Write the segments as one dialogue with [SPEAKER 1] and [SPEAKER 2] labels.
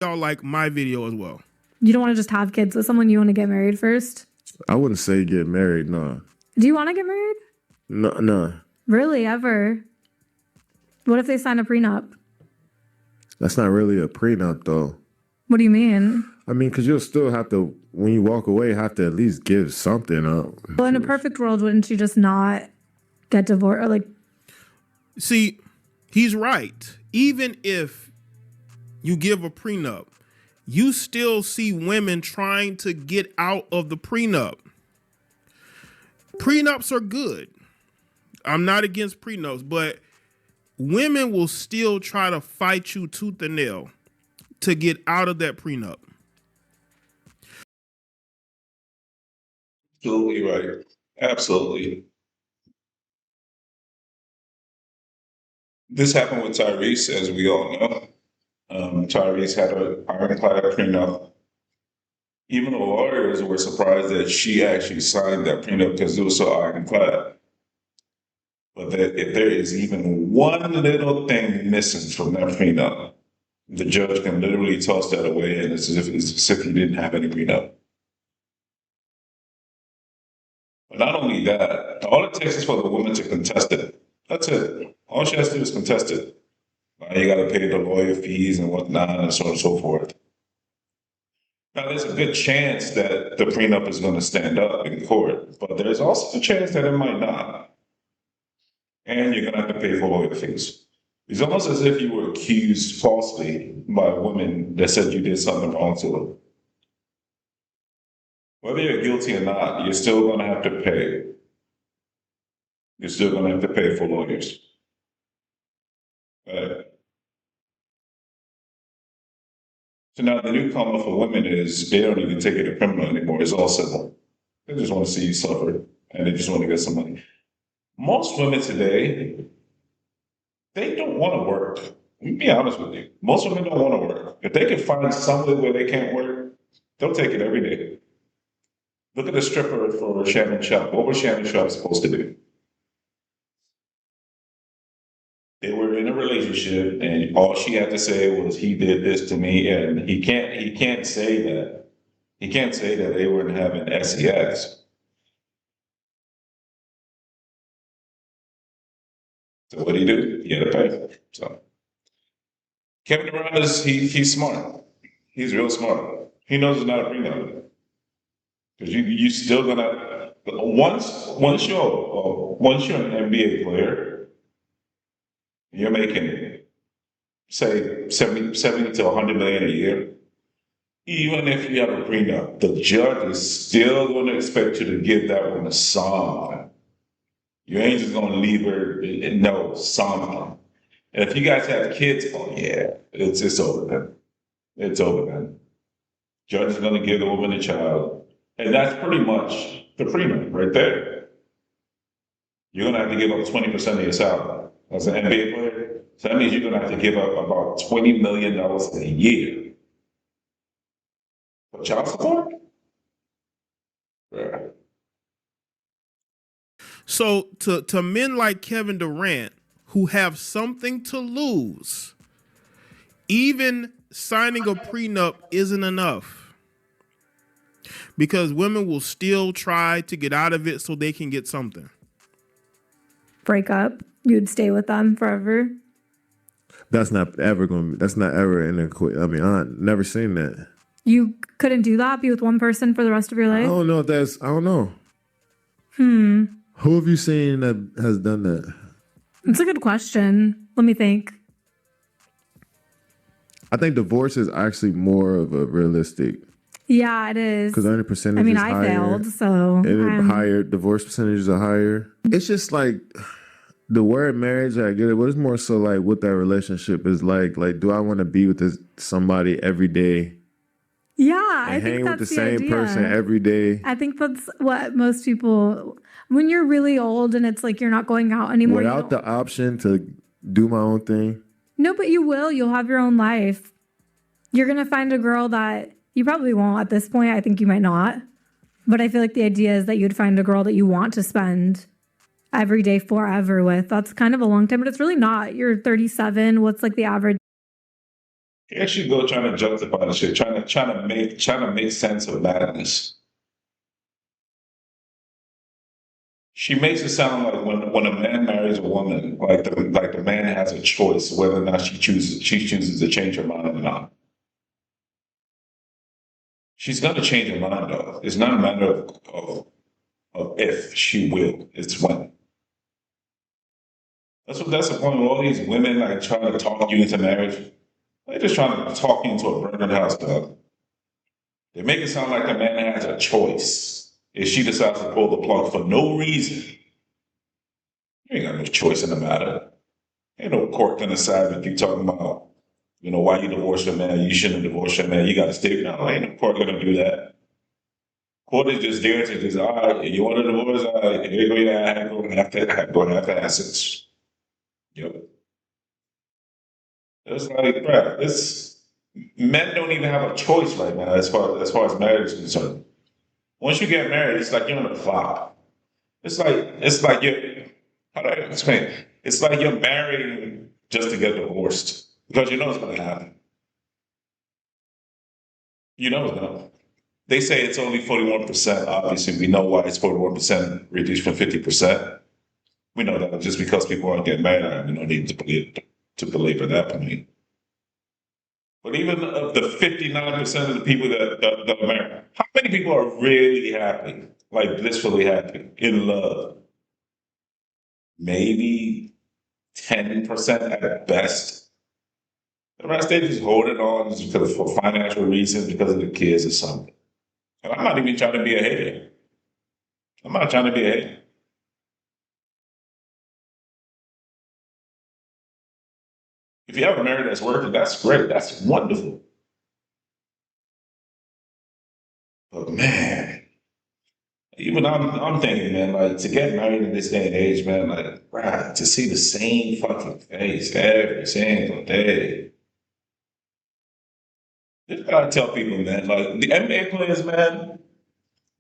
[SPEAKER 1] y'all like my video as well.
[SPEAKER 2] You don't want to just have kids with someone, you want to get married first?
[SPEAKER 3] I wouldn't say get married, no.
[SPEAKER 2] Do you want to get married?
[SPEAKER 3] No.
[SPEAKER 2] Really, ever? What if they sign a prenup?
[SPEAKER 3] That's not really a prenup, though.
[SPEAKER 2] What do you mean?
[SPEAKER 3] I mean, because you'll still have to, when you walk away, have to at least give something up.
[SPEAKER 2] Well, in a perfect world, wouldn't you just not get divorced? Or like,
[SPEAKER 1] see, he's right. Even if you give a prenup, you still see women trying to get out of the prenup. Prenups are good. I'm not against prenups, but women will still try to fight you tooth and nail to get out of that prenup.
[SPEAKER 4] Absolutely right. Absolutely. This happened with Tyrese, as we all know. Tyrese had an ironclad prenup. Even the lawyers were surprised that she actually signed that prenup because it was so ironclad. But that if there is even one little thing missing from that prenup, the judge can literally toss that away, and it's as if he didn't have any prenup. But not only that, all it takes is for the woman to contest it. That's it. All she has to do is contest it. Now you got to pay the lawyer fees and whatnot, and so on and so forth. Now, there's a good chance that the prenup is going to stand up in court, but there's also a chance that it might not. And you're going to have to pay for lawyer fees. It's almost as if you were accused falsely by a woman that said you did something wrong to her. Whether you're guilty or not, you're still going to have to pay. You're still going to have to pay for lawyers. So now the new comer for women is they don't even take it to criminal anymore. It's all civil. They just want to see you suffer, and they just want to get some money. Most women today, they don't want to work. Let me be honest with you. Most women don't want to work. If they can find somewhere where they can't work, they'll take it every day. Look at the stripper for Shannon Sharp. What was Shannon Sharp supposed to do? They were in a relationship, and all she had to say was, "He did this to me," and he can't say that. He can't say that they weren't having sex. So what did he do? He had to pay. So Kevin Durant he's smart. He's real smart. He knows it's not a prenup because you still gonna once you're an NBA player. You're making, say, 70 to 100 million a year. Even if you have a prenup, the judge is still going to expect you to give that woman something. You ain't just going to leave her, no, something. And if you guys have kids, oh yeah, it's over then. It's over then. Judge is going to give the woman a child. And that's pretty much the prenup right there. You're going to have to give up 20% of your salary as an NBA player. So that means you're going to have to give up about $20 million a year for child support? Yeah.
[SPEAKER 1] So to men like Kevin Durant, who have something to lose, even signing a prenup isn't enough. Because women will still try to get out of it so they can get something.
[SPEAKER 2] break up? You'd stay with them forever?
[SPEAKER 3] That's not ever going to be, that's not ever in a, I mean, I've never seen that.
[SPEAKER 2] You couldn't do that? Be with one person for the rest of your life?
[SPEAKER 3] I don't know if that's, I don't know. Who have you seen that has done that?
[SPEAKER 2] That's a good question. Let me think.
[SPEAKER 3] I think divorce is actually more of a realistic.
[SPEAKER 2] Yeah, it is.
[SPEAKER 3] Because the percentage
[SPEAKER 2] I mean,
[SPEAKER 3] is
[SPEAKER 2] I
[SPEAKER 3] higher.
[SPEAKER 2] failed, so.
[SPEAKER 3] And higher, divorce percentages are higher. It's just like the word marriage, I get it, but it's more so like what that relationship is like. Like, do I want to be with this somebody every day?
[SPEAKER 2] Yeah, I think
[SPEAKER 3] hang
[SPEAKER 2] that's
[SPEAKER 3] with the same
[SPEAKER 2] idea.
[SPEAKER 3] person every day?
[SPEAKER 2] I think that's what most people, when you're really old and it's like you're not going out anymore.
[SPEAKER 3] Without the option to do my own thing?
[SPEAKER 2] No, but you will. You'll have your own life. You're going to find a girl that you probably won't at this point. I think you might not. But I feel like the idea is that you'd find a girl that you want to spend every day forever with. That's kind of a long time, but it's really not. You're 37. What's like the average?
[SPEAKER 4] Here she go trying to justify the shit, trying to make sense of madness. She makes it sound like when a man marries a woman, like the man has a choice whether or not she chooses to change her mind or not. She's gonna change her mind though. It's not a matter of if she will, it's when. That's the point with all these women like trying to talk you into marriage. They're just trying to talk you into a burning house, dog. They make it sound like the man has a choice if she decides to pull the plug for no reason. You ain't got no choice in the matter. Ain't no court gonna decide if you talking about, why you divorced your man, you shouldn't have divorced your man, you gotta stay. No, ain't no court gonna do that. Court is just there to just, all right, you want a divorce, all right, here you go, yeah, go have to assets. Yep. It's like, bruh, men don't even have a choice right now as far as marriage is concerned. Once you get married, it's like you're on the clock. It's like you're, how do I explain? It's like you're married just to get divorced because you know it's going to happen. You know it's going to. They say it's only 41%. Obviously, we know why it's 41% reduced from 50%. We know that just because people aren't getting married, we don't need to belabor that point. But even of the 59% of the people that are married, how many people are really happy, like blissfully happy, in love? Maybe 10% at best. The rest they just holding on just because for financial reasons, because of the kids or something. And I'm not even trying to be a hater. I'm not trying to be a hater. If you have a marriage that's working, that's great. That's wonderful. But man, even I'm thinking, man, like to get married in this day and age, man, like, bruh, to see the same fucking face every single day. This gotta tell people, man, like the NBA players, man,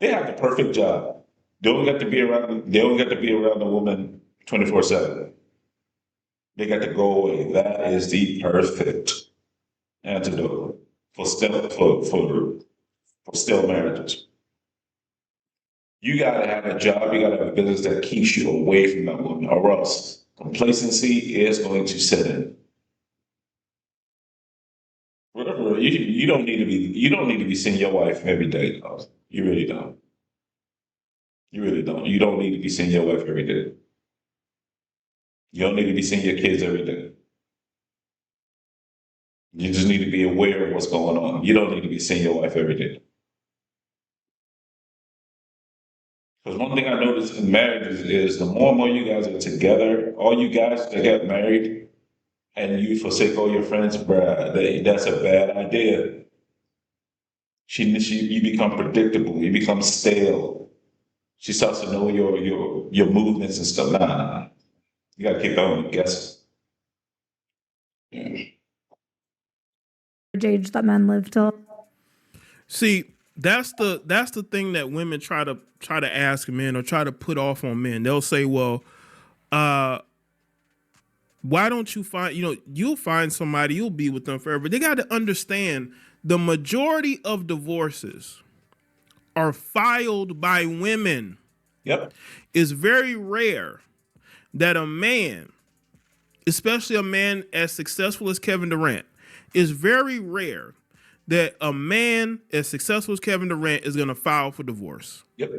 [SPEAKER 4] they have the perfect job. They don't get to be around. They don't get to be around the woman 24/7. They got to go away. That is the perfect antidote for still marriages. You gotta have a job. You gotta have a business that keeps you away from that woman, or else complacency is going to set in. Whatever. You don't need to be. You don't need to be seeing your wife every day. Though. You really don't. You really don't. You don't need to be seeing your wife every day. You don't need to be seeing your kids every day. You just need to be aware of what's going on. You don't need to be seeing your wife every day. Because one thing I noticed in marriages is the more and more you guys are together, all you guys that get married and you forsake all your friends, bruh, that's a bad idea. You become predictable. You become stale. She starts to know your movements and stuff. Nah. You gotta keep that one guessing. Yeah.
[SPEAKER 2] Age that men live till.
[SPEAKER 1] See, that's the thing that women try to ask men or try to put off on men. They'll say, well, why don't you find, you'll find somebody, you'll be with them forever. They got to understand the majority of divorces are filed by women.
[SPEAKER 4] Yep.
[SPEAKER 1] It's very rare that a man, especially a man as successful as Kevin Durant, it's very rare that a man as successful as Kevin Durant is going to file for divorce.
[SPEAKER 4] Yep.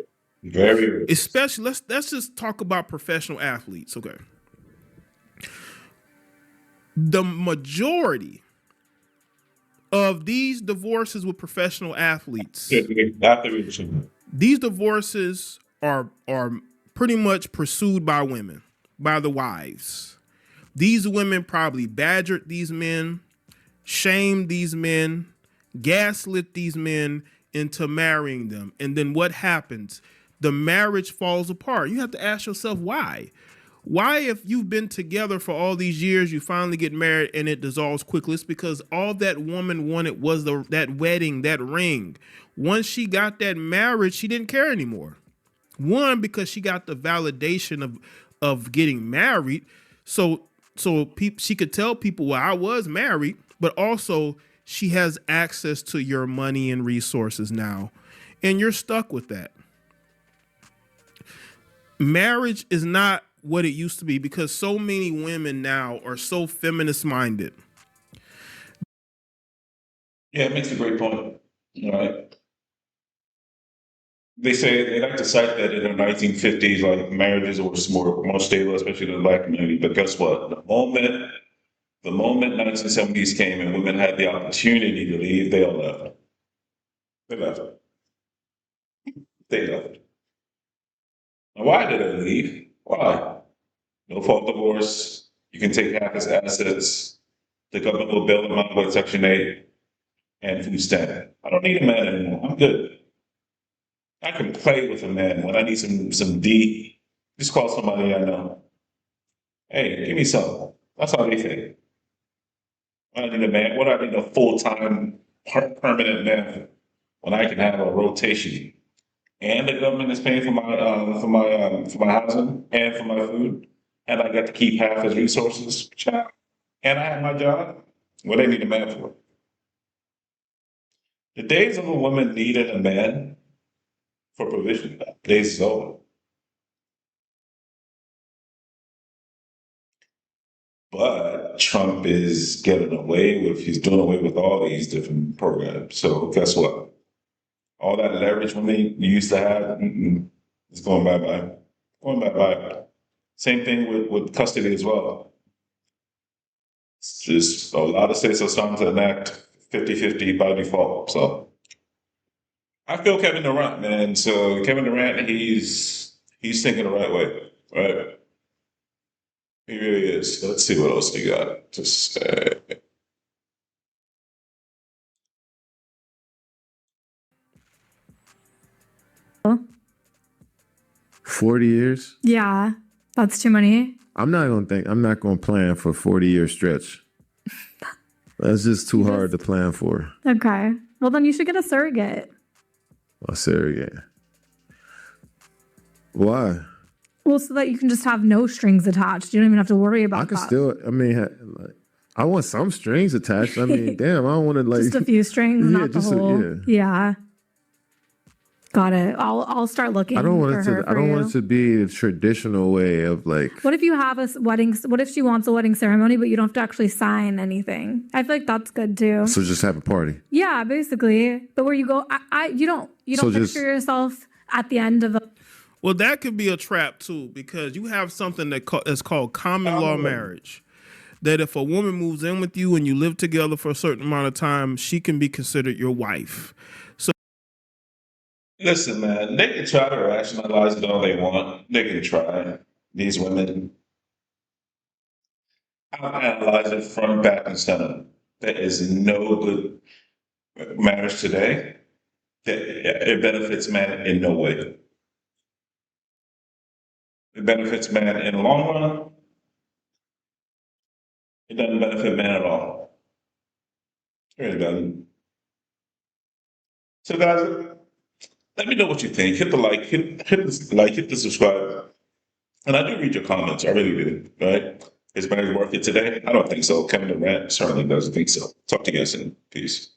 [SPEAKER 4] Very rare.
[SPEAKER 1] Especially, let's just talk about professional athletes, okay? The majority of these divorces with professional athletes, these divorces are pretty much pursued by women, by the wives. These women probably badgered these men, shamed these men, gaslit these men into marrying them. And then what happens? The marriage falls apart. You have to ask yourself why. Why, if you've been together for all these years, you finally get married and it dissolves quickly? It's because all that woman wanted was that wedding, that ring. Once she got that marriage, she didn't care anymore. One, because she got the validation of getting married. So she could tell people, well, I was married. but also she has access to your money and resources now, and you're stuck with that. Marriage is not what it used to be because so many women now are so feminist minded.
[SPEAKER 4] Yeah, it makes a great point. Right? They say they like to cite that in the 1950s, like marriages were more stable, especially in the black community. But guess what? The moment 1970s came and women had the opportunity to leave, they all left. They left. They left. Now, why did they leave? Why? No fault divorce. You can take half his assets. The government will bail him out with Section 8 and food stamp. I don't need a man anymore. I'm good. I can play with a man when I need some D. Just call somebody I know. Hey, give me some. That's how they think. I need a man. What I need a full-time permanent man when I can have a rotation, and the government is paying for my housing and for my food, and I get to keep half his resources. Child. And I have my job. What do they need a man for? The days of a woman needing a man for provision, days is over. But Trump is getting away with, he's doing away with all these different programs. So guess what? All that leverage women you used to have, it's going bye-bye. Going bye-bye. Same thing with custody as well. It's just a lot of states are starting to enact 50-50 by default. So I feel Kevin Durant, man. So Kevin Durant, he's thinking the right way, right? He really is. Let's see what else we got to say.
[SPEAKER 3] 40 years?
[SPEAKER 2] Yeah, that's too many.
[SPEAKER 3] I'm not gonna plan for 40-year stretch. That's just too hard to plan for.
[SPEAKER 2] Okay. Well, then you should get a surrogate.
[SPEAKER 3] A surrogate. Why?
[SPEAKER 2] Well, so that you can just have no strings attached. You don't even have to worry about
[SPEAKER 3] I can
[SPEAKER 2] that.
[SPEAKER 3] still, I want some strings attached. I mean, damn, I don't want to like.
[SPEAKER 2] Just a few strings,
[SPEAKER 3] Yeah,
[SPEAKER 2] not the
[SPEAKER 3] just
[SPEAKER 2] whole. Yeah. Got it. I'll start looking.
[SPEAKER 3] I don't want
[SPEAKER 2] for
[SPEAKER 3] it
[SPEAKER 2] her
[SPEAKER 3] to.
[SPEAKER 2] for
[SPEAKER 3] I don't
[SPEAKER 2] you.
[SPEAKER 3] want it to be the traditional way of like.
[SPEAKER 2] What if you have a wedding? What if she wants a wedding ceremony, but you don't have to actually sign anything? I feel like that's good too.
[SPEAKER 3] So just have a party.
[SPEAKER 2] Yeah, basically. But where you go, you don't
[SPEAKER 3] So
[SPEAKER 2] picture
[SPEAKER 3] just-
[SPEAKER 2] yourself at the end of a.
[SPEAKER 1] Well, that could be a trap too, because you have something that's called common law marriage. That if a woman moves in with you and you live together for a certain amount of time, she can be considered your wife. So
[SPEAKER 4] Listen, man, they can try to rationalize it all they want. They can try. These women. I'll analyze it front, back, and center. There is no good marriage today that it benefits man in no way. It benefits man in the long run. It doesn't benefit man at all. It really doesn't. So, guys, let me know what you think. Hit the like, hit the subscribe. And I do read your comments. I really do. Right? Is marriage worth it today? I don't think so. Kevin Durant certainly doesn't think so. Talk to you guys soon. Peace.